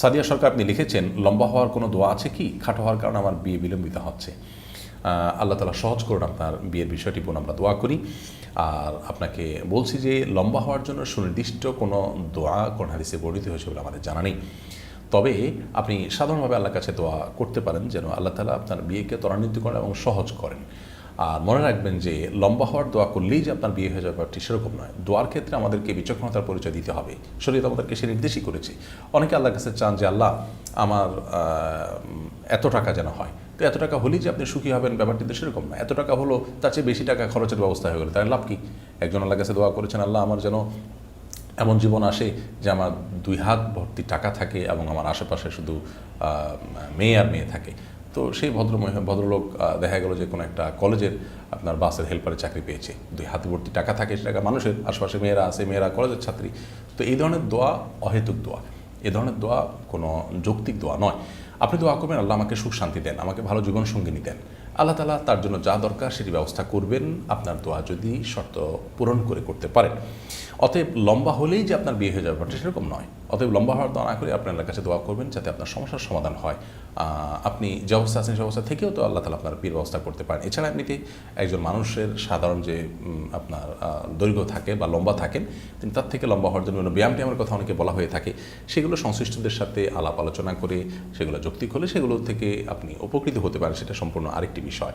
সাদিয়া সরকার, আপনি লিখেছেন, লম্বা হওয়ার কোনো দোয়া আছে কি? খাটো হওয়ার কারণে আমার বিয়ে বিলম্বিত হচ্ছে। আল্লাহ তাআলা সহজ করুন আপনার বিয়ের বিষয়টি, বোন, আমরা দোয়া করি। আর আপনাকে বলছি যে লম্বা হওয়ার জন্য সুনির্দিষ্ট কোনো দোয়া কোন হাদিসে বর্ণিত হয়েছে বলে আমাদের জানা নেই। তবে আপনি সাধারণভাবে আল্লাহর কাছে দোয়া করতে পারেন যেন আল্লাহ তাআলা আপনার বিয়েকে ত্বরান্বিত করেন এবং সহজ করেন। আর মনে রাখবেন যে লম্বা হওয়ার দোয়া করলেই যে আপনার বিয়ে হয়ে যাবে ব্যাপারটি সেরকম নয়। দোয়ার ক্ষেত্রে আমাদেরকে বিচক্ষণতার পরিচয় দিতে হবে। শরীয়ত আমাদেরকে সে নির্দেশই করেছে। অনেকে আল্লাহর কাছে চান যে আল্লাহ আমার এত টাকা যেন হয়। তো এত টাকা হলেই যে আপনি সুখী হবেন ব্যাপারটি তো সেরকম না। এত টাকা হলো, তার চেয়ে বেশি টাকা খরচের ব্যবস্থা হয়ে গেলো, তার লাভ কি? একজন আল্লাহর কাছে দোয়া করেছেন, আল্লাহ আমার যেন এমন জীবন আসে যে আমার 2 হাত ভর্তি টাকা থাকে এবং আমার আশেপাশে শুধু মেয়ে আর মেয়ে থাকে। তো সেই ভদ্রলোক দেখা গেল যে কোনো একটা কলেজের আপনার বাসের হেল্পারের চাকরি পেয়েছে, 2 হাত ভর্তি টাকা থাকে, সে টাকা মানুষের আশেপাশে মেয়েরা আছে, মেয়েরা কলেজের ছাত্রী। তো এই ধরনের দোয়া অহেতুক দোয়া, এ ধরনের দোয়া কোনো যৌক্তিক দোয়া নয়। আপনি দোয়া করবেন, আল্লাহ আমাকে সুখ শান্তি দেন, আমাকে ভালো জীবনসঙ্গিনী দেন। আল্লাহ তাআলা তার জন্য যা দরকার সেটি ব্যবস্থা করবেন, আপনার দোয়া যদি শর্ত পূরণ করে করতে পারেন। অতএব লম্বা হলেই যে আপনার বিয়ে হয়ে যাবে ব্যাপারটা সেরকম নয়। অতএব লম্বা হওয়ার দোয়া না করে আপনি আল্লাহর কাছে দোয়া করবেন যাতে আপনার সমস্যার সমাধান হয়। আপনি যে অবস্থা আছেন সে অবস্থা থেকেও তো আল্লাহ তাআলা আপনার বিয়ের ব্যবস্থা করতে পারেন। এছাড়া এমনিতে একজন মানুষের সাধারণ যে আপনার দৈর্ঘ্য থাকে বা লম্বা থাকেন, তিনি তার থেকে লম্বা হওয়ার জন্য ব্যায়াম ট্যায়ামের কথা অনেকে বলা হয়ে থাকে। সেগুলো সংশ্লিষ্টদের সাথে আলাপ আলোচনা করে সেগুলো যৌক্তিক হলে সেগুলো থেকে আপনি উপকৃত হতে পারেন, সেটা সম্পূর্ণ আরেকটি বিষয়।